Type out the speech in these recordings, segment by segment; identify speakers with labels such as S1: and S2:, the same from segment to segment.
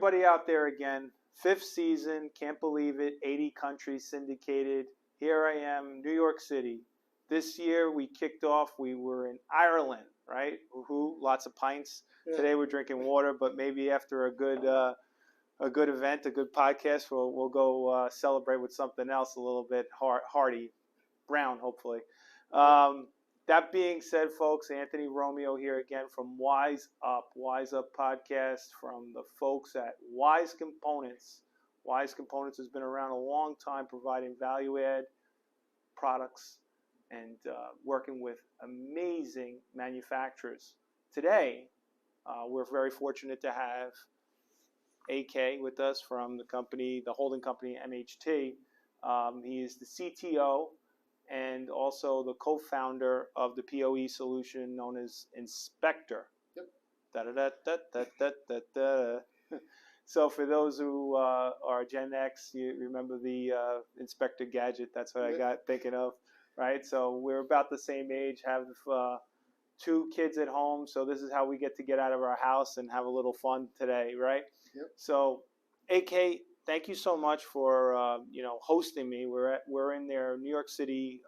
S1: everybody out there again. 5th season, can't believe it. 80 countries syndicated. Here I am, New York City. This year we kicked off. We were in Ireland, right? Woohoo! Lots of pints. Yeah. Today we're drinking water, but maybe after a good event, a good podcast, we'll go celebrate with something else a little bit hearty, brown, hopefully. That being said, folks, Anthony Romeo here again from WiseUp podcast from the folks at Wise Components. Wise Components has been around a long time providing value-add products and working with amazing manufacturers. Today, we're very fortunate to have AK with us from the company, the holding company MHT. He is the CTO and also the co-founder of the PoE solution known as InspeXtor.
S2: Yep.
S1: Da-da-da-da-da-da-da-da. So for those who are Gen X, you remember the InspeXtor gadget. That's what I got thinking of, right? So we're about the same age, have 2 kids at home. So this is how we get out of our house and have a little fun today, right?
S2: Yep.
S1: So AK, thank you so much for hosting me. We're in their New York City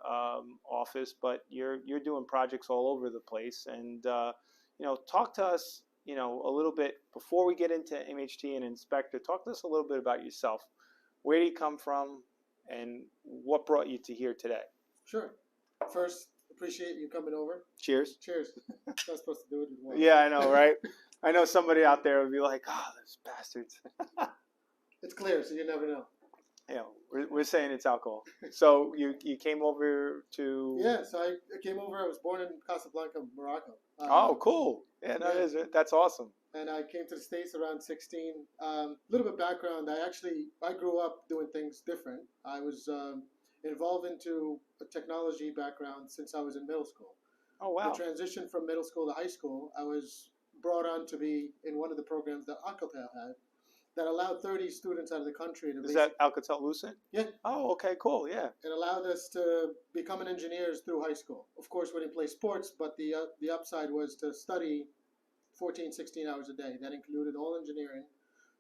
S1: office, but you're doing projects all over the place. And talk to us a little bit before we get into MHT and InspeXtor. Talk to us a little bit about yourself. Where do you come from, and what brought you to here today?
S2: Sure. First, appreciate you coming over.
S1: Cheers.
S2: Cheers. Not supposed to do it as well.
S1: Yeah, I know, right? I know somebody out there would be like, "Oh, those bastards."
S2: It's clear, so you never know.
S1: Yeah, we're saying it's alcohol. So you came over to...
S2: Yeah, so I came over. I was born in Casablanca, Morocco.
S1: Oh, cool. Yeah, that's awesome.
S2: And I came to the States around 16. A little bit background. I grew up doing things different. I was involved into a technology background since I was in middle school.
S1: Oh, wow.
S2: The transition from middle school to high school, I was brought on to be in one of the programs that Alcatel had that allowed 30 students out of the country to...
S1: Is that Alcatel-Lucent?
S2: Yeah.
S1: Oh, okay, cool, yeah.
S2: It allowed us to become engineers through high school. Of course, we didn't play sports, but the upside was to study 14, 16 hours a day. That included all engineering.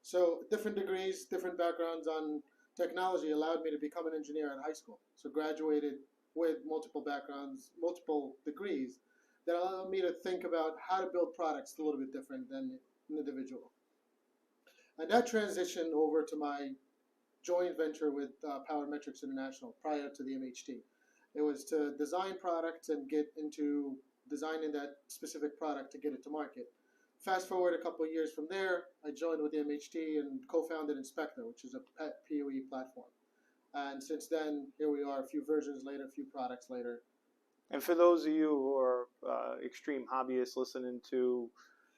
S2: So different degrees, different backgrounds on technology allowed me to become an engineer in high school. So graduated with multiple backgrounds, multiple degrees, that allowed me to think about how to build products a little bit different than an individual. And that transitioned over to my joint venture with Power Metrics International prior to the MHT. It was to design products and get into designing that specific product to get it to market. Fast forward a couple of years from there, I joined with the MHT and co-founded InspeXtor, which is a pet PoE platform. And since then, here we are, a few versions later, a few products later.
S1: And for those of you who are extreme hobbyists listening to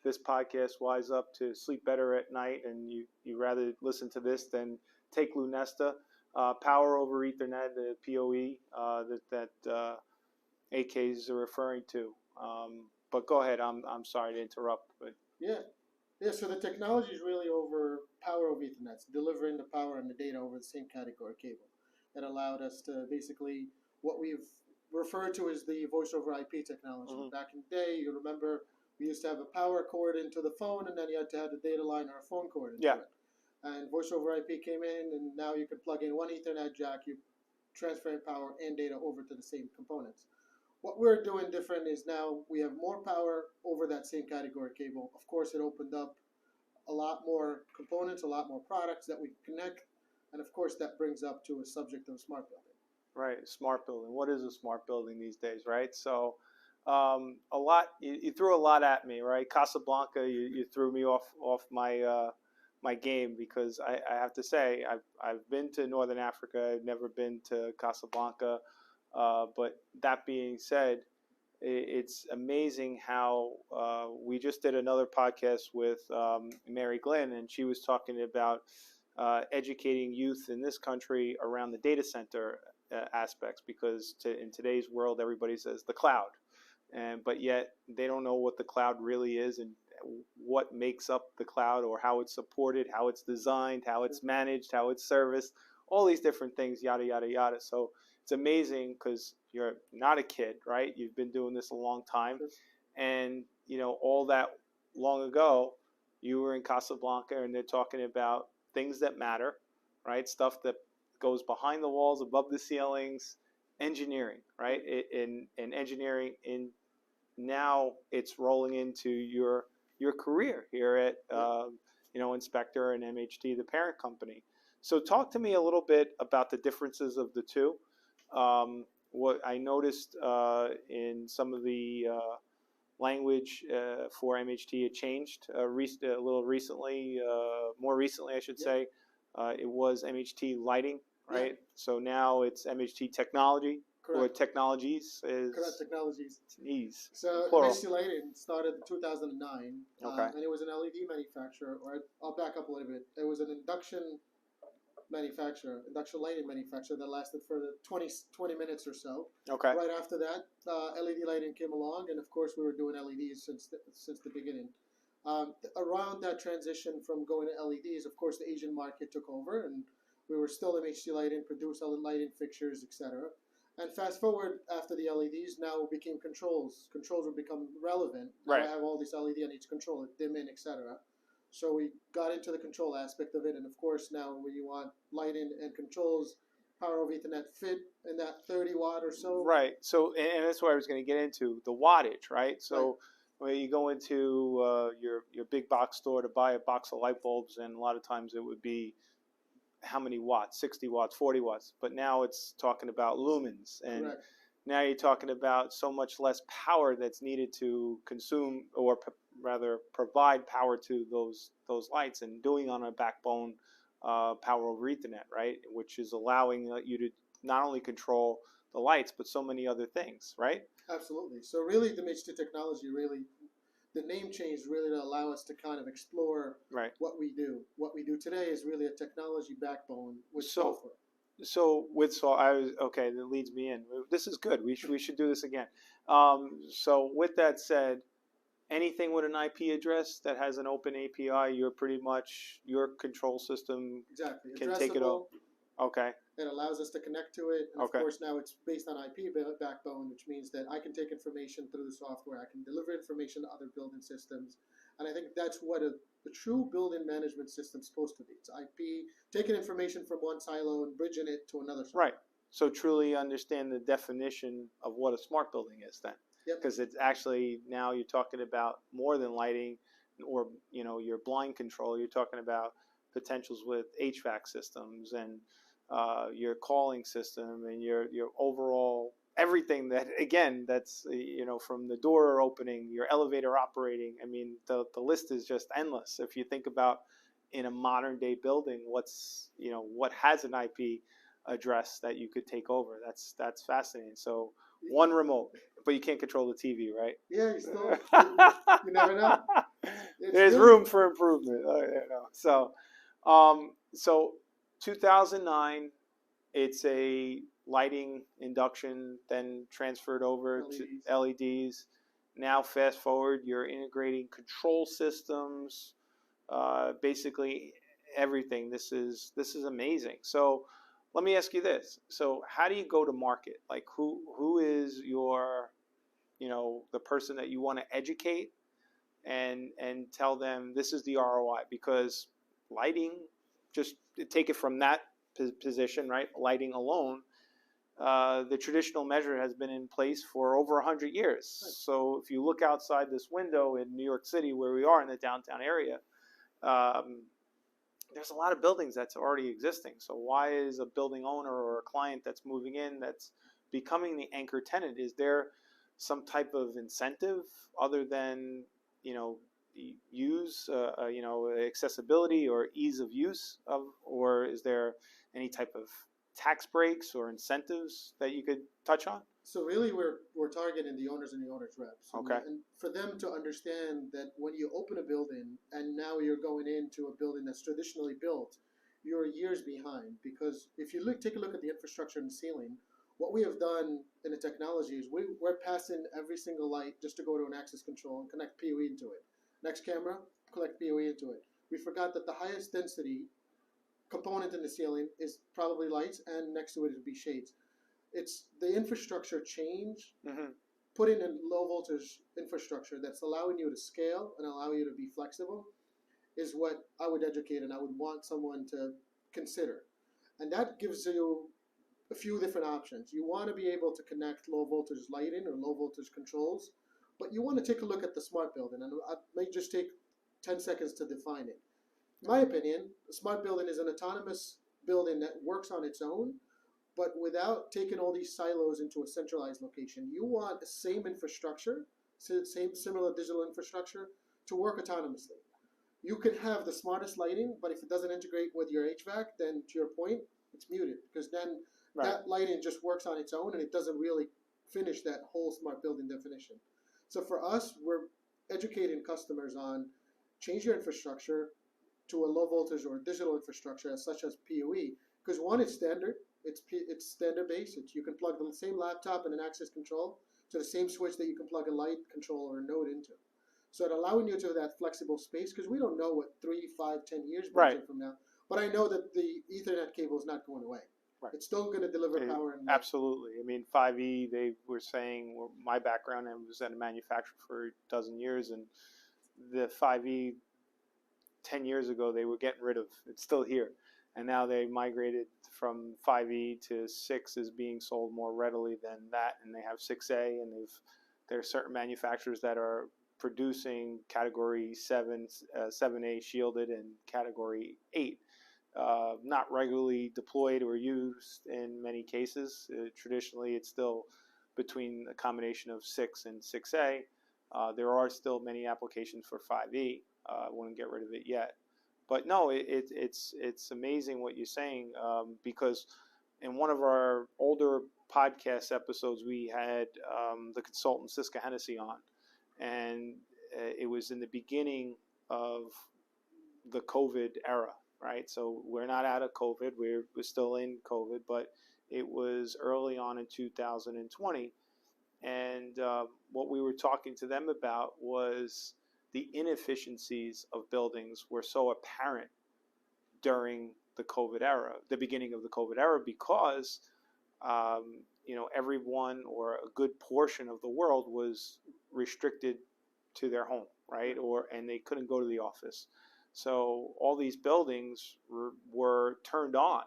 S1: this podcast, WiseUp, to sleep better at night, and you rather listen to this than take Lunesta, Power over Ethernet, the PoE that AKs are referring to. But go ahead. I'm sorry to interrupt. But
S2: yeah. So the technology is really over Power over Ethernet, delivering the power and the data over the same category cable. That allowed us to basically what we've referred to as the voice over IP technology. Mm-hmm. Back in the day, you remember we used to have a power cord into the phone, and then you had to have the data line or a phone cord into it. And voice over IP came in, and now you can plug in one Ethernet jack, you transfer power and data over to the same components. What we're doing different is now we have more power over that same category cable. Of course, it opened up a lot more components, a lot more products that we can connect. And of course, that brings up to a subject of smart building.
S1: Right, smart building. What is a smart building these days, right? So a lot, you threw a lot at me, right? Casablanca, you threw me off my my game, because I have to say I've been to Northern Africa. I've never been to Casablanca. But that being said, it's amazing how we just did another podcast with Mary Glenn, and she was talking about educating youth in this country around the data center aspects, because in today's world, everybody says the cloud, but yet they don't know what the cloud really is and what makes up the cloud, or how it's supported, how it's designed, how it's managed, how it's serviced, all these different things, yada, yada, yada. So it's amazing, because you're not a kid, right? You've been doing this a long time. And, all that long ago, you were in Casablanca, and they're talking about things that matter, right? Stuff that goes behind the walls, above the ceilings, engineering, right? In engineering, now it's rolling into your career here at InspeXtor and MHT, the parent company. So talk to me a little bit about the differences of the two. What I noticed in some of the language for MHT, it changed a little recently, more recently I should say. It was MHT lighting, right? So now it's MHT technology.
S2: Correct.
S1: Or technologies is
S2: Correct, technologies.
S1: Geez.
S2: So
S1: Plural.
S2: MHT Lighting started in 2009,
S1: Okay.
S2: and it was an LED manufacturer, or I'll back up a little bit. It was an induction lighting manufacturer that lasted for 20 minutes or so.
S1: Okay.
S2: Right after that, LED lighting came along, and of course we were doing LEDs since the beginning. Around that transition from going to LEDs, of course the Asian market took over, and we were still MHT Lighting, produced lighting fixtures, etc. And fast forward after the LEDs, now it became controls. Controls would become relevant. Now
S1: Right.
S2: I have all these LED, I need to control it, dim in, etc. So we got into the control aspect of it, and of course now when you want lighting and controls, power over Ethernet fit in that 30 watt or so.
S1: Right. So, and that's what I was going to get into, the wattage, right? So when you go into your big box store to buy a box of light bulbs, and a lot of times it would be how many watts, 60 watts, 40 watts. But now it's talking about lumens. And
S2: Correct.
S1: now you're talking about so much less power that's needed to consume, or rather provide power to those lights, and doing on a backbone power over Ethernet, right? Which is allowing you to not only control the lights, but so many other things, right?
S2: Absolutely. So really the MHT technology, really, the name change really to allow us to kind of explore what we do. What we do today is really a technology backbone with software.
S1: So with okay, that leads me in. This is good. We should do this again. So with that said, anything with an IP address that has an open API, you're pretty much, your control system can take it all. Okay.
S2: It allows us to connect to it, and of course now it's based on IP backbone, which means that I can take information through the software, I can deliver information to other building systems, and I think that's what a true building management system is supposed to be. It's IP, taking information from one silo and bridging it to another silo. Right.
S1: So truly understand the definition of what a smart building is then. Because it's actually, now you're talking about more than lighting or your blind control. You're talking about potentials with HVAC systems and your calling system and your overall everything that, again, that's from the door opening, your elevator operating. I mean, the list is just endless. If you think about in a modern day building, what has an IP address that you could take over. That's fascinating. So one remote, but you can't control the TV, right?
S2: Yeah, you never know.
S1: There's room for improvement. So 2009, it's a lighting induction, then transferred over to LEDs. Now fast forward, you're integrating control systems, basically everything. This is amazing. So let me ask you this. So how do you go to market? Like who is your, the person that you want to educate and tell them this is the ROI? Because lighting, just take it from that position, right? Lighting alone, the traditional measure has been in place for over 100 years. Right. So if you look outside this window in New York City, where we are in the downtown area, there's a lot of buildings that's already existing. So why is a building owner or a client that's moving in, that's becoming the anchor tenant, is there some type of incentive other than accessibility or ease of use of, or is there any type of tax breaks or incentives that you could touch on?
S2: So really we're targeting the owners and the owners reps.
S1: Okay.
S2: And for them to understand that when you open a building and now you're going into a building that's traditionally built, you're years behind. Because if you take a look at the infrastructure and the ceiling, what we have done in the technology is we're passing every single light just to go to an access control and connect PoE into it. Next camera, collect PoE into it. We forgot that the highest density component in the ceiling is probably lights, and next to it would be shades. It's the infrastructure change, putting in low voltage infrastructure that's allowing you to scale and allow you to be flexible. is what I would educate and I would want someone to consider. And that gives you a few different options. You want to be able to connect low voltage lighting or low voltage controls, but you want to take a look at the smart building. And I may just take 10 seconds to define it. In my opinion, a smart building is an autonomous building that works on its own, but without taking all these silos into a centralized location. You want the same infrastructure, same similar digital infrastructure to work autonomously. You can have the smartest lighting, but if it doesn't integrate with your HVAC, then to your point, it's muted, because then that lighting just works on its own and it doesn't really finish that whole smart building definition. So for us, we're educating customers on change your infrastructure to a low voltage or digital infrastructure such as PoE, because one, it's standard, it's standard based. You can plug the same laptop and an access control to the same switch that you can plug a light control or a node into. So it allowing you to have that flexible space, because we don't know what 3, 5, 10 years from now. But I know that the Ethernet cable is not going away. It's still going to deliver power.
S1: Absolutely. I mean, 5E, they were saying, my background, I was at a manufacturer for a dozen years, and the 5E 10 years ago, they were getting rid of. It's still here. And now they migrated from 5E to 6 is being sold more readily than that. And they have 6A, and there are certain manufacturers that are producing category 7, 7A shielded and category 8. Not regularly deployed or used in many cases. Traditionally, it's still between a combination of 6 and 6A. There are still many applications for 5E. I wouldn't get rid of it yet. But no, it's amazing what you're saying, because in one of our older podcast episodes, we had the consultant Siska Hennessy on, and it was in the beginning of the COVID era. Right, so we're not out of COVID. We're still in COVID, but it was early on in 2020, and what we were talking to them about was the inefficiencies of buildings were so apparent during the COVID era, the beginning of the COVID era, because everyone or a good portion of the world was restricted to their home, right, and they couldn't go to the office. So all these buildings were turned on,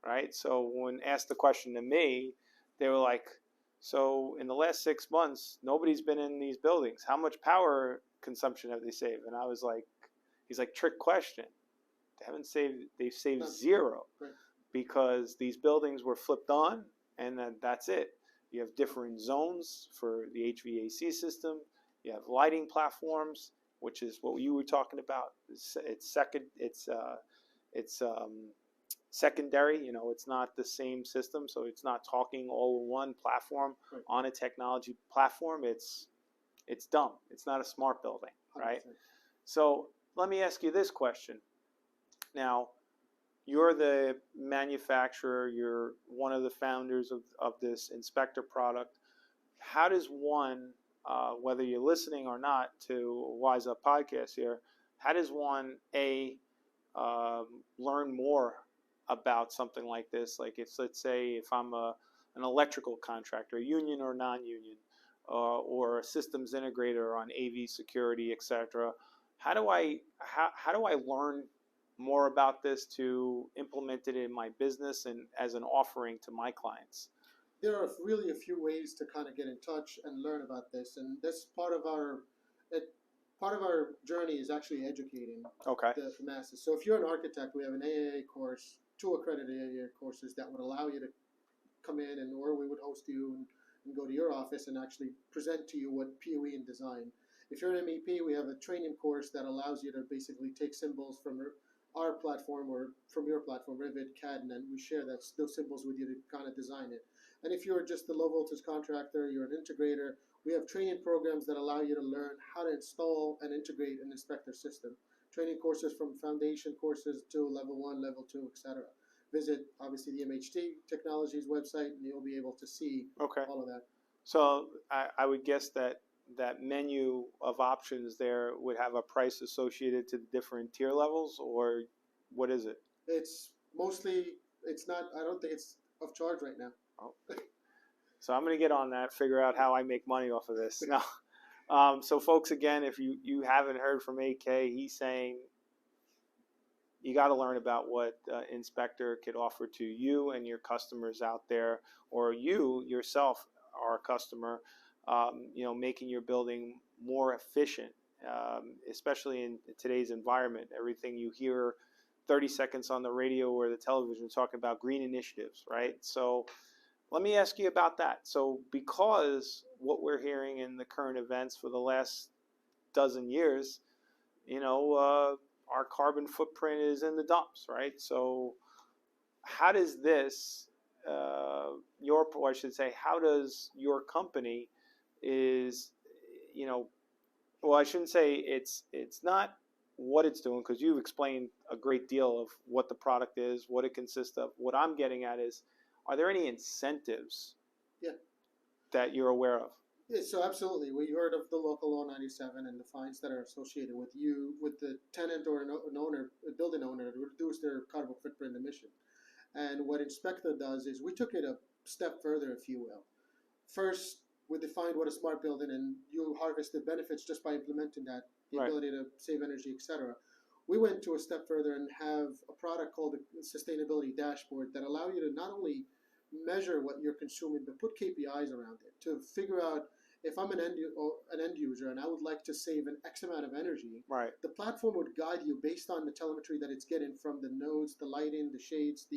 S1: right? So when asked the question to me, they were like, so in the last 6 months, nobody's been in these buildings. How much power consumption have they saved? And I was like, he's like, trick question. They've saved zero, because these buildings were flipped on, and that's it. You have different zones for the HVAC system. You have lighting platforms, which is what you were talking about. It's secondary. It's not the same system, so it's not talking all in one platform on a technology platform. It's dumb. It's not a smart building, right? 100%. So let me ask you this question. Now, you're the manufacturer. You're one of the founders of this InspeXtor product. How does one, whether you're listening or not to WiseUP podcast here, how does one learn more about something like this? Like, let's say if I'm an electrical contractor, union or non-union, or a systems integrator on AV security, etc. How do I learn more about this to implement it in my business and as an offering to my clients?
S2: There are really a few ways to kind of get in touch and learn about this, and this part of our journey is actually educating the masses. So if you're an architect, we have an AAA course, 2 accredited AAA courses that would allow you to come in, or we would host you and go to your office and actually present to you what PoE and design. If you're an MEP, we have a training course that allows you to basically take symbols from our platform or from your platform, Revit, CAD, and then we share those symbols with you to kind of design it. And if you're just a low voltage contractor, you're an integrator, we have training programs that allow you to learn how to install and integrate an InspeXtor system. Training courses from foundation courses to level 1, level 2, etc. Visit, obviously, the MHT Technologies website, and you'll be able to see all of that.
S1: So I would guess that menu of options there would have a price associated to the different tier levels, or what is it?
S2: It's mostly, I don't think it's of charge right now.
S1: So I'm going to get on that, figure out how I make money off of this. No, So folks, again, if you haven't heard from AK, he's saying you got to learn about what InspeXtor could offer to you and your customers out there, or you yourself are a customer, making your building more efficient, especially in today's environment. Everything you hear 30 seconds on the radio or the television talking about green initiatives, right? So let me ask you about that. So because what we're hearing in the current events for the last dozen years, our carbon footprint is in the dumps, right? So how does this, or I should say, how does your company is, well, I shouldn't say it's not what it's doing, because you've explained a great deal of what the product is, what it consists of. What I'm getting at is, are there any incentives
S2: Yeah.
S1: that you're aware of?
S2: Yeah, so absolutely. We heard of the local law 97 and the fines that are associated with the tenant or an owner, a building owner, to reduce their carbon footprint emission. And what InspeXtor does is we took it a step further, if you will. First, we defined what a smart building, and you harvest the benefits just by implementing that, the
S1: Right.
S2: ability to save energy, etc. We went to a step further and have a product called a sustainability dashboard that allow you to not only measure what you're consuming, but put KPIs around it to figure out if I'm an end user and I would like to save an X amount of energy.
S1: Right.
S2: The platform would guide you based on the telemetry that it's getting from the nodes, the lighting, the shades,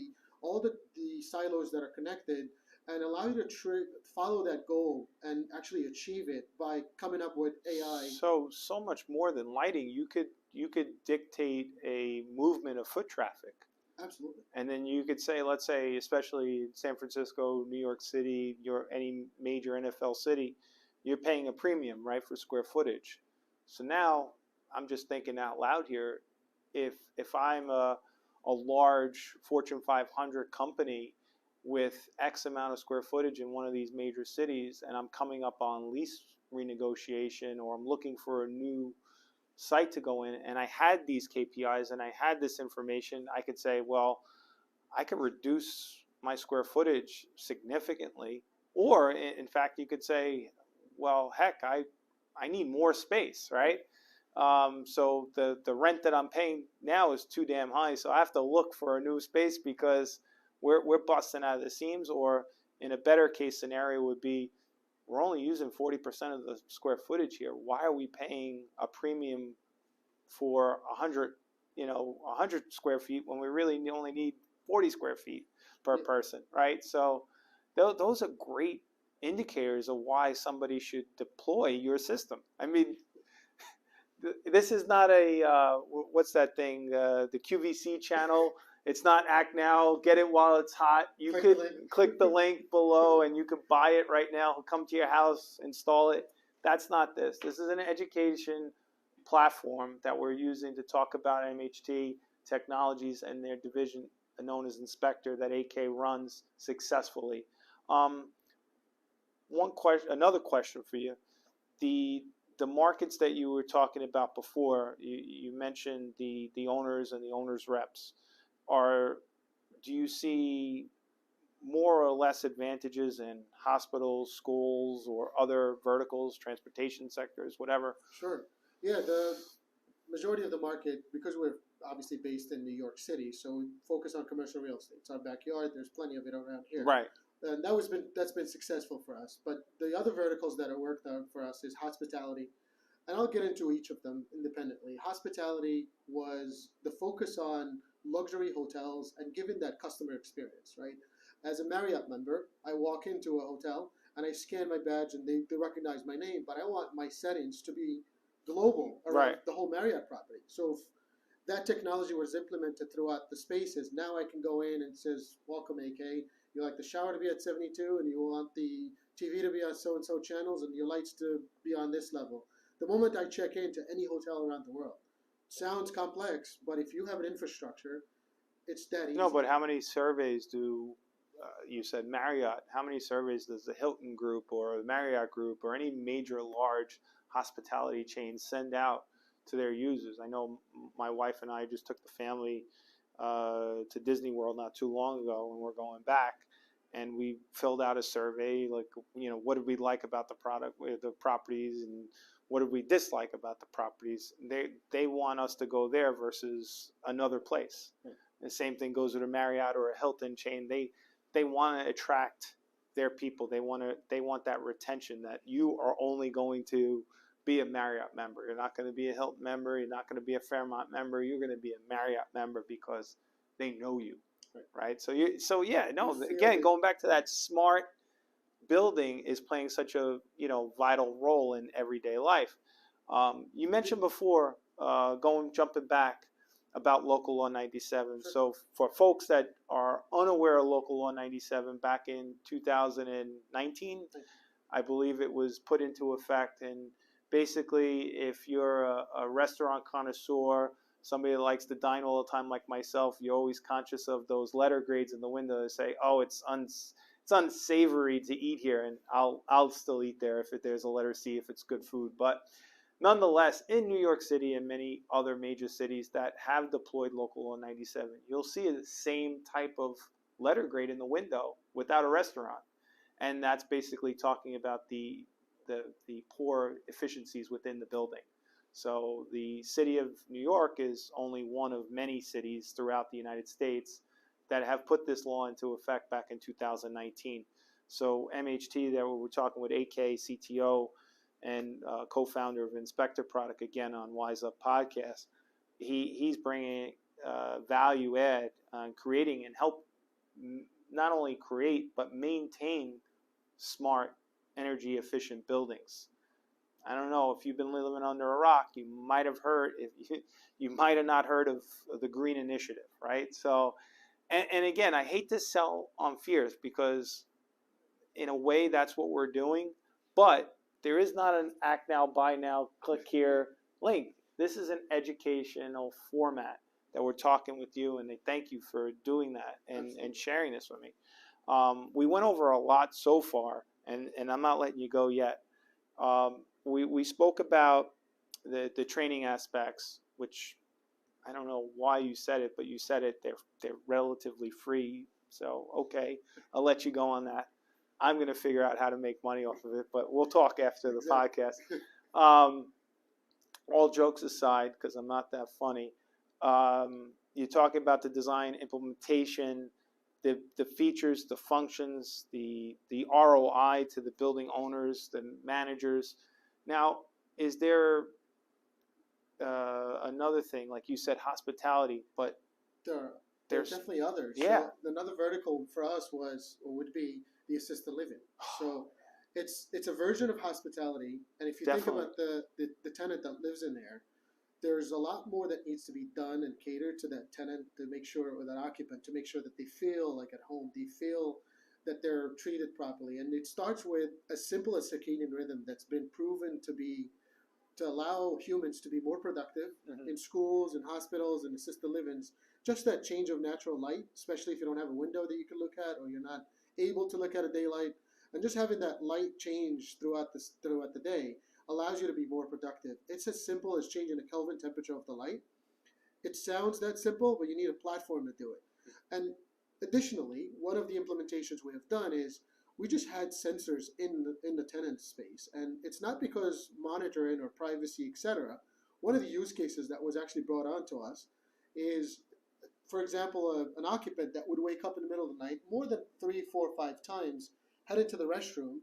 S2: all the silos that are connected, and allow you to follow that goal and actually achieve it by coming up with AI.
S1: So much more than lighting. You could dictate a movement of foot traffic.
S2: Absolutely.
S1: And then you could say, let's say, especially San Francisco, New York City, any major NFL city, you're paying a premium, right, for square footage. So now I'm just thinking out loud here. If I'm a large Fortune 500 company with X amount of square footage in one of these major cities, and I'm coming up on lease renegotiation, or I'm looking for a new site to go in, and I had these KPIs and I had this information, I could say, well, I could reduce my square footage significantly. Or in fact, you could say, well, heck, I need more space, right? So the rent that I'm paying now is too damn high, so I have to look for a new space because we're busting out of the seams. Or in a better case scenario would be, we're only using 40% of the square footage here. Why are we paying a premium for 100 square feet when we really only need 40 square feet per person, right? So those are great indicators of why somebody should deploy your system. I mean, this is not a what's that thing, the QVC channel. It's not act now, get it while it's hot. You could click the link below and you could buy it right now, come to your house, install it. That's not this. This is an education platform that we're using to talk about MHT Technologies and their division known as InspeXtor that AK runs successfully. Another question for you. The markets that you were talking about before, you mentioned the owners and the owners reps. Do you see more or less advantages in hospitals, schools, or other verticals, transportation sectors, whatever?
S2: Sure. Yeah, the majority of the market, because we're obviously based in New York City, so we focus on commercial real estate. It's our backyard. There's plenty of it around here.
S1: Right.
S2: And that's been successful for us. But the other verticals that are worked out for us is hospitality. And I'll get into each of them independently. Hospitality was the focus on luxury hotels and giving that customer experience, right? As a Marriott member, I walk into a hotel and I scan my badge and they recognize my name, but I want my settings to be global around the whole Marriott property. So if that technology was implemented throughout the spaces, now I can go in and it says, welcome AK, you like the shower to be at 72 and you want the TV to be on so-and-so channels and your lights to be on this level. The moment I check into any hotel around the world, sounds complex, but if you have an infrastructure, it's that easy.
S1: No, but how many surveys do, you said Marriott, how many surveys does the Hilton Group or the Marriott Group or any major large hospitality chain send out to their users? I know my wife and I just took the family to Disney World not too long ago, and we're going back. and we filled out a survey, like, what did we like about the product, the properties, and what did we dislike about the properties. They want us to go there versus another place. The same thing goes with a Marriott or a Hilton chain. They want to attract their people. They want that retention, that you are only going to be a Marriott member. You're not going to be a Hilton member. You're not going to be a Fairmont member. You're going to be a Marriott member because they know you, right? So again, going back to that, smart building is playing such a vital role in everyday life. You mentioned before, jumping back, about Local Law 97.
S2: Sure.
S1: So for folks that are unaware of Local Law 97, back in 2019, I believe it was put into effect. And basically, if you're a restaurant connoisseur, somebody that likes to dine all the time like myself, you're always conscious of those letter grades in the window that say, oh, it's unsavory to eat here, and I'll still eat there if there's a letter C, if it's good food. But nonetheless, in New York City and many other major cities that have deployed Local Law 97, you'll see the same type of letter grade in the window without a restaurant. And that's basically talking about the poor efficiencies within the building. So the city of New York is only one of many cities throughout the United States that have put this law into effect back in 2019. So MHT, that we're talking with AK, CTO, and co-founder of InspeXtor product, again on WiseUP podcast, he's bringing value add on creating and help not only create but maintain smart, energy efficient buildings. I don't know if you've been living under a rock, you might have heard, you might have not heard of the Green Initiative, right? So, and again, I hate to sell on fears, because in a way that's what we're doing, but there is not an act now, buy now, click here link. This is an educational format that we're talking with you, and they thank you for doing that and sharing this with me. We went over a lot so far, and I'm not letting you go yet. We spoke about the training aspects, which I don't know why you said it, but you said it. They're relatively free, so okay, I'll let you go on that. I'm going to figure out how to make money off of it, but we'll talk after the podcast. All jokes aside, because I'm not that funny, you're talking about the design, implementation, the features, the functions, the ROI to the building owners, the managers. Now, is there another thing, like you said, hospitality, but
S2: there's definitely others.
S1: Yeah.
S2: So another vertical for us would be the assisted living. So it's a version of hospitality, and if you
S1: Definitely.
S2: think about the tenant that lives in there, there's a lot more that needs to be done and catered to that tenant to make sure, or that occupant, to make sure that they feel like at home, they feel that they're treated properly. And it starts with as simple as circadian rhythm that's been proven to allow humans to be more productive in schools and hospitals and assisted livings. Just that change of natural light, especially if you don't have a window that you can look at, or you're not able to look at a daylight, and just having that light change throughout the day allows you to be more productive. It's as simple as changing the Kelvin temperature of the light. It sounds that simple, but you need a platform to do it. And additionally, one of the implementations we have done is we just had sensors in the tenant space, and it's not because monitoring or privacy, etc. One of the use cases that was actually brought on to us is, for example, an occupant that would wake up in the middle of the night more than 3, 4, 5 times, head into the restroom,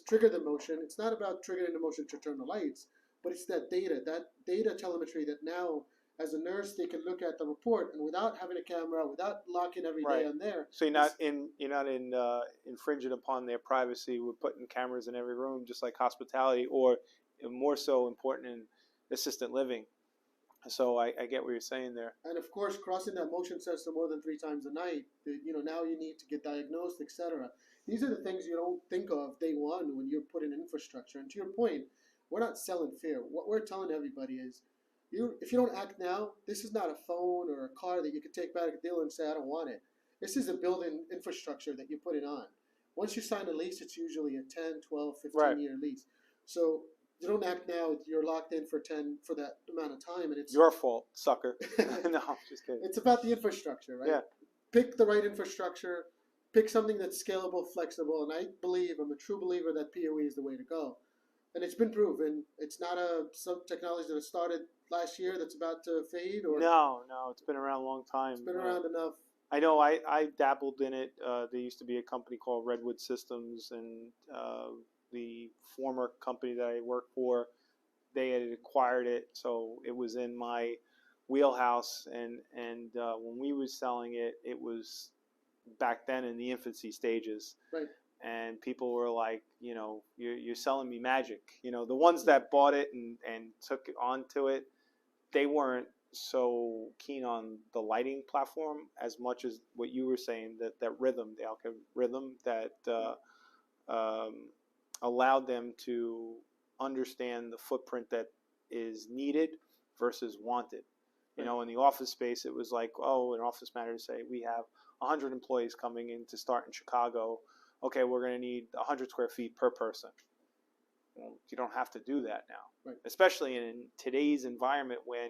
S2: trigger the motion. It's not about triggering the motion to turn the lights, but it's that data telemetry that now, as a nurse, they can look at the report, and without having a camera, without locking every day on there.
S1: So you're not infringing upon their privacy. We're putting cameras in every room, just like hospitality, or more so important in assisted living. So I get what you're saying there.
S2: And of course, crossing that motion sensor more than 3 times a night, now you need to get diagnosed, etc. These are the things you don't think of day one when you're putting infrastructure. And to your point, we're not selling fear. What we're telling everybody is, if you don't act now, this is not a phone or a car that you can take back to the dealer and say, I don't want it. This is a building infrastructure that you put it on. Once you sign a lease, it's usually a 10, 12, 15-year lease. So you don't act now, you're locked in for that amount of time, and it's
S1: your fault, sucker. No, I'm just kidding.
S2: It's about the infrastructure, right?
S1: Yeah.
S2: Pick the right infrastructure, pick something that's scalable, flexible, and I'm a true believer that PoE is the way to go. And it's been proven. It's not some technology that started last year that's about to fade, or
S1: No, it's been around a long time.
S2: it's been around enough.
S1: I know I dabbled in it. There used to be a company called Redwood Systems, and the former company that I worked for, they had acquired it, so it was in my wheelhouse. And when we were selling it, it was back then in the infancy stages.
S2: Right.
S1: And people were like, you're selling me magic. The ones that bought it and took it onto it, they weren't so keen on the lighting platform as much as what you were saying, that rhythm, the algorithm that allowed them to understand the footprint that is needed versus wanted. In the office space, it was like, an office manager to say, we have 100 employees coming in to start in Chicago. Okay, we're going to need 100 square feet per person. Well, you don't have to do that now, especially in today's environment when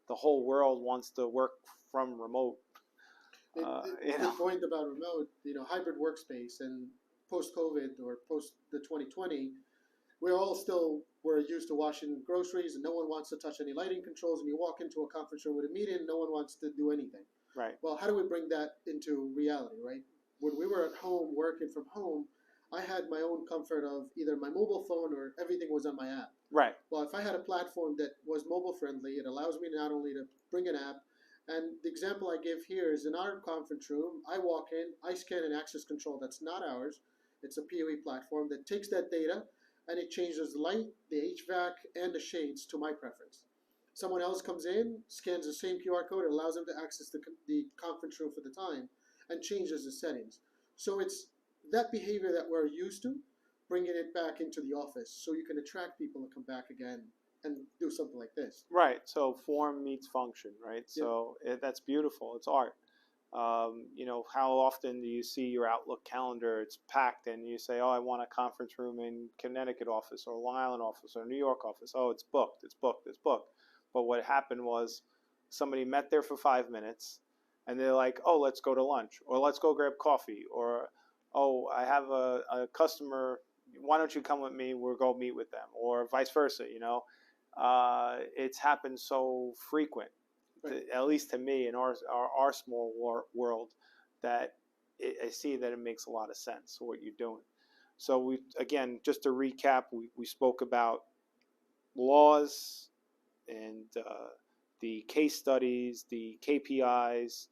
S1: the whole world wants to work from remote.
S2: The point about remote, hybrid workspace, and post-COVID or post the 2020, we're used to washing groceries, and no one wants to touch any lighting controls. And you walk into a conference room with a meeting, no one wants to do anything.
S1: Right.
S2: Well, how do we bring that into reality, right? When we were at home, working from home, I had my own comfort of either my mobile phone or everything was on my app.
S1: Right.
S2: Well, if I had a platform that was mobile friendly, it allows me not only to bring an app, and the example I give here is in our conference room, I walk in, I scan an access control that's not ours. It's a PoE platform that takes that data and it changes the light, the HVAC, and the shades to my preference. Someone else comes in, scans the same QR code, it allows them to access the conference room for the time, and changes the settings. So it's that behavior that we're used to, bringing it back into the office so you can attract people to come back again and do something like this.
S1: Right. So form meets function, right? Yeah. So that's beautiful. It's art. How often do you see your Outlook calendar? It's packed, and you say, "Oh, I want a conference room in Connecticut office or Long Island office or New York office." Oh, it's booked. It's booked. It's booked. But what happened was somebody met there for 5 minutes, and they're like, "Oh, let's go to lunch, or let's go grab coffee, or oh, I have a customer. Why don't you come with me? We'll go meet with them," or vice versa. It's happened so frequent. Right. At least to me in our small world, that I see that it makes a lot of sense what you're doing. So just to recap, we spoke about laws and the case studies, the KPIs,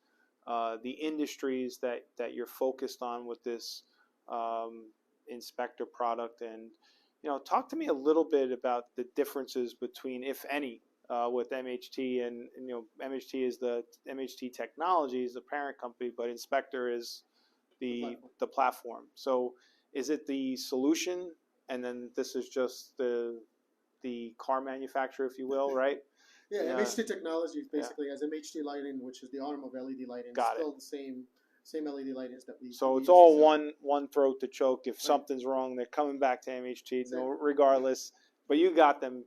S1: the industries that you're focused on with this InspeXtor product. And talk to me a little bit about the differences between, if any, with MHT and MHT is the MHT Technologies, the parent company, but InspeXtor is the platform. So is it the solution, and then this is just the car manufacturer, if you will, right?
S2: Yeah, MHT Technologies basically has MHT lighting, which is the arm of LED lighting.
S1: Got
S2: it's still the same LED lightings that we.
S1: So it's all one throat to choke. If something's wrong, they're coming back to MHT, regardless. But you got them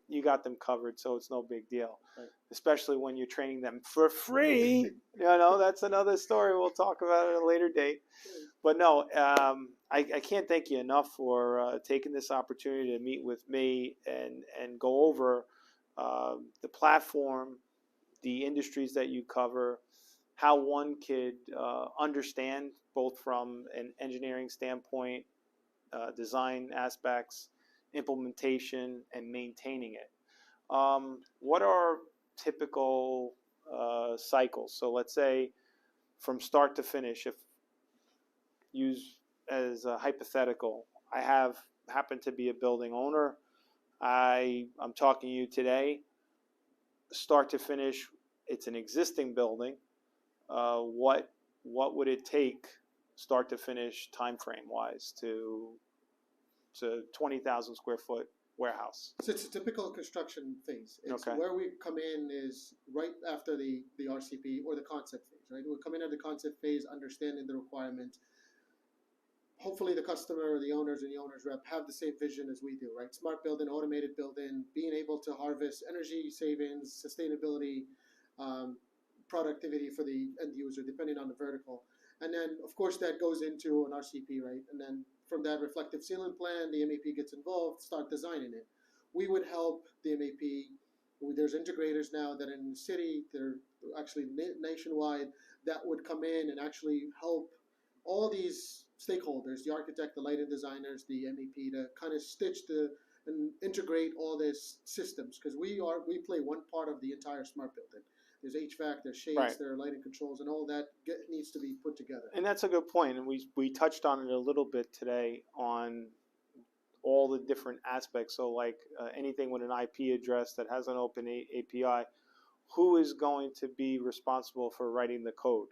S1: covered, so it's no big deal. Right. Especially when you're training them for free. That's another story we'll talk about at a later date. But no, I can't thank you enough for taking this opportunity to meet with me and go over the platform, the industries that you cover, how one could understand both from an engineering standpoint, design aspects, implementation, and maintaining it. What are typical cycles? So let's say from start to finish, if use as a hypothetical, I happen to be a building owner. I'm talking to you today. Start to finish, it's an existing building. What would it take, start to finish, time frame wise, to 20,000 square foot warehouse?
S2: So it's a typical construction phase. It's where we come in is right after the RCP or the concept phase, right? We'll come in at the concept phase, understanding the requirement. Hopefully the customer or the owners and the owner's rep have the same vision as we do, right? Smart building, automated building, being able to harvest energy savings, sustainability, productivity for the end user, depending on the vertical. And then, of course, that goes into an RCP, right? And then from that reflective sealant plan, the MAP gets involved, start designing it. We would help the MAP. There's integrators now that are in the city, they're actually nationwide, that would come in and actually help all these stakeholders, the architect, the lighting designers, the MEP, to kind of stitch and integrate all these systems, because we play one part of the entire smart building. There's HVAC, there's shades,
S1: Right.
S2: there are lighting controls, and all that needs to be put together.
S1: And that's a good point, and we touched on it a little bit today on all the different aspects. So like anything with an IP address that has an open API, who is going to be responsible for writing the code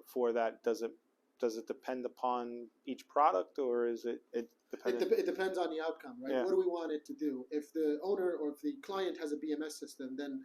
S1: for that? Does it depend upon each product, or is it dependent?
S2: It depends on the outcome, right?
S1: Yeah.
S2: What do we want it to do? If the owner or if the client has a BMS system, then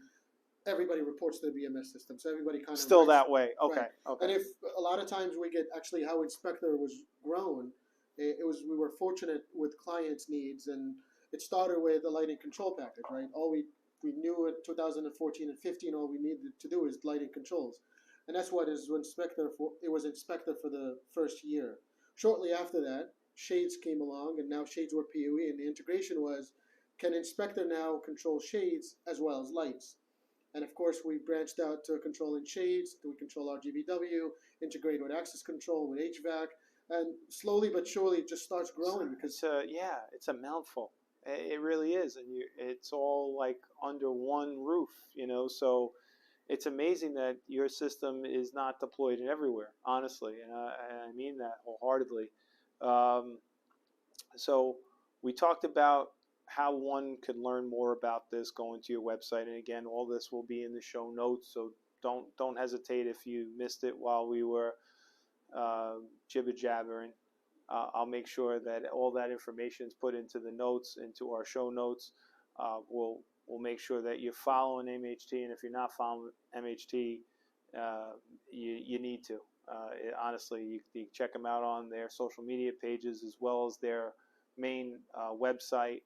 S2: everybody reports to the BMS system, so everybody kind of
S1: Still that way. Okay.
S2: Right.
S1: Okay.
S2: And if a lot of times we get actually how InspeXtor was grown, we were fortunate with clients' needs, and it started with a lighting control package, right? All we knew in 2014 and 15, all we needed to do is lighting controls, and that's what is InspeXtor for. It was InspeXtor for the first year. Shortly after that, shades came along, and now shades were PoE, and the integration was, can InspeXtor now control shades as well as lights? And of course, we branched out to controlling shades. We control RGBW, integrate with access control, with HVAC, and slowly but surely it just starts growing because
S1: it's a mouthful. It really is, and it's all like under one roof, So it's amazing that your system is not deployed in everywhere, honestly, and I mean that wholeheartedly. So we talked about how one could learn more about this going to your website, and again, all this will be in the show notes. So don't hesitate if you missed it while we were jibber jabbering. I'll make sure that all that information is put into the notes, into our show notes. We'll make sure that you're following MHT, and if you're not following MHT, you need to. Honestly, you check them out on their social media pages as well as their main website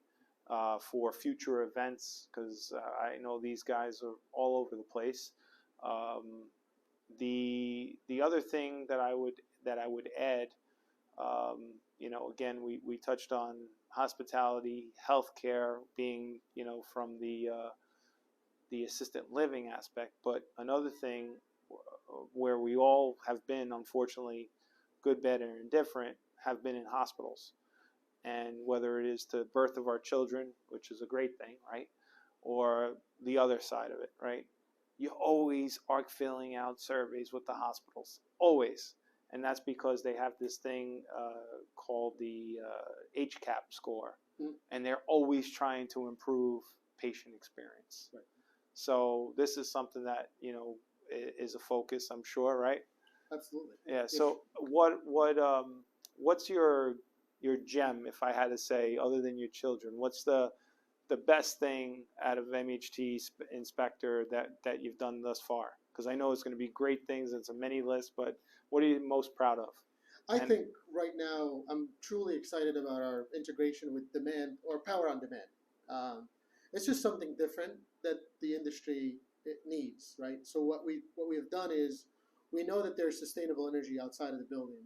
S1: for future events, because I know these guys are all over the place. The other thing that I would add, again, we touched on hospitality, healthcare being from the assisted living aspect, but another thing where we all have been, unfortunately, good, bad, and indifferent, have been in hospitals. And whether it is the birth of our children, which is a great thing, right, or the other side of it, right, you always are filling out surveys with the hospitals, always. And that's because they have this thing called the HCAP score, and they're always trying to improve patient experience.
S2: Right.
S1: So this is something that is a focus, I'm sure, right?
S2: Absolutely.
S1: Yeah. So what's your gem, if I had to say, other than your children? What's the best thing out of MHT InspeXtor that you've done thus far? Because I know it's going to be great things. It's a many list, but what are you most proud of?
S2: I think right now I'm truly excited about our integration with demand or power on demand. It's just something different that the industry needs, right? So what we have done is we know that there's sustainable energy outside of the building,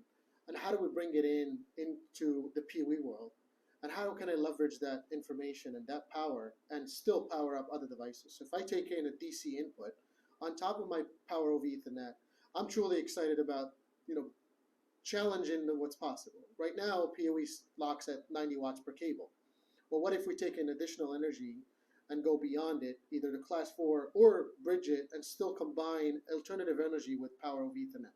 S2: and how do we bring it into the PoE world? And how can I leverage that information and that power and still power up other devices? So if I take in a DC input on top of my power over Ethernet, I'm truly excited about challenging what's possible. Right now, PoE locks at 90 watts per cable. Well, what if we take in additional energy and go beyond it, either to class 4 or bridge it and still combine alternative energy with power over Ethernet?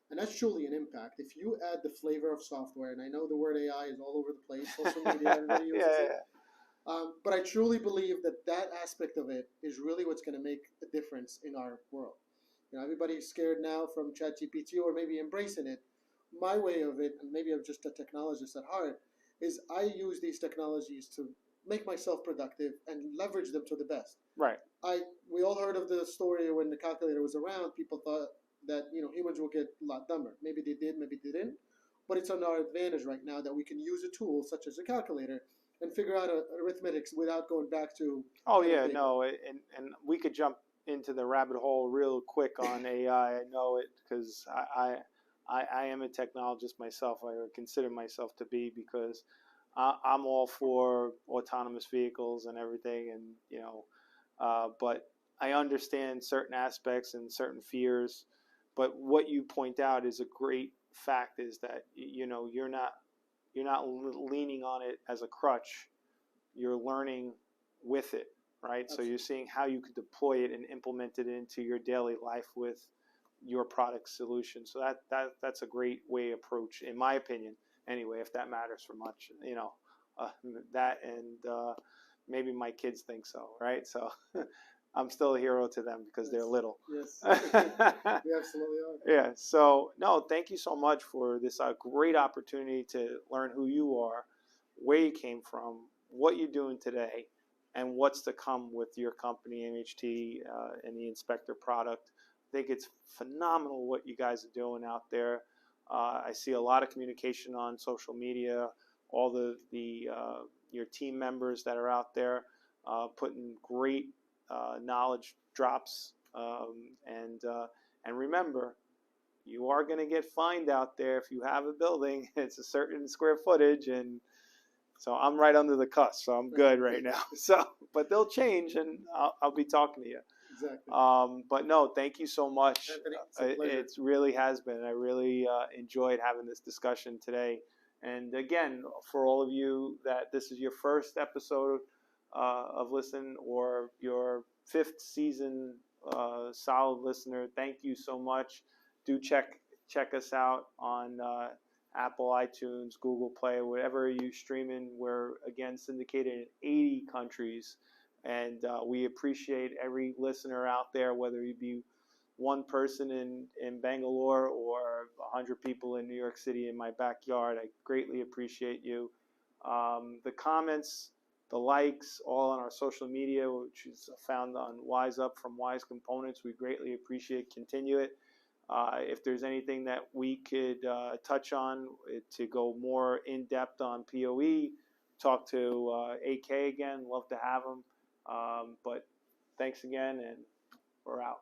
S2: And that's truly an impact. If you add the flavor of software, and I know the word AI is all over the place, social media, everybody uses it. But I truly believe that aspect of it is really what's going to make a difference in our world. Everybody's scared now from ChatGPT or maybe embracing it. My way of it, and maybe I'm just a technologist at heart, is I use these technologies to make myself productive and leverage them to the best.
S1: Right.
S2: We all heard of the story when the calculator was around. People thought that humans will get a lot dumber. Maybe they did, maybe they didn't. But it's on our advantage right now that we can use a tool such as a calculator and figure out arithmetics without going back to.
S1: Oh yeah, no, and we could jump into the rabbit hole real quick on AI. I know it because I am a technologist myself. I would consider myself to be, because I'm all for autonomous vehicles and everything, and but I understand certain aspects and certain fears. But what you point out is a great fact: is that you're not leaning on it as a crutch. You're learning with it, right? So you're seeing how you could deploy it and implement it into your daily life with your product solution. So that's a great way approach, in my opinion. Anyway, if that matters for much, that and maybe my kids think so, right? So I'm still a hero to them because they're little.
S2: Yes, we absolutely are.
S1: Yeah. So no, thank you so much for this great opportunity to learn who you are, where you came from, what you're doing today, and what's to come with your company, MHT, and the InspeXtor product. I think it's phenomenal what you guys are doing out there. I see a lot of communication on social media, all the your team members that are out there putting great knowledge drops, and remember, you are going to get fined out there if you have a building. It's a certain square footage, and so I'm right under the cusp, so I'm good right now. So, but they'll change, and I'll be talking to you.
S2: Exactly.
S1: But no, thank you so much.
S2: Anthony,
S1: It really has been. I really enjoyed having this discussion today. And again, for all of you that this is your first episode of Listen, or your fifth season solid listener, thank you so much. Do check us out on Apple, iTunes, Google Play, whatever you streaming. We're again syndicated in 80 countries, and we appreciate every listener out there, whether you be one person in Bangalore or 100 people in New York City in my backyard. I greatly appreciate you. The comments, the likes, all on our social media, which is found on WiseUP from Wise Components. We greatly appreciate. Continue it. If there's anything that we could touch on to go more in depth on POE, talk to AK again. Love to have him. But thanks again, and we're out.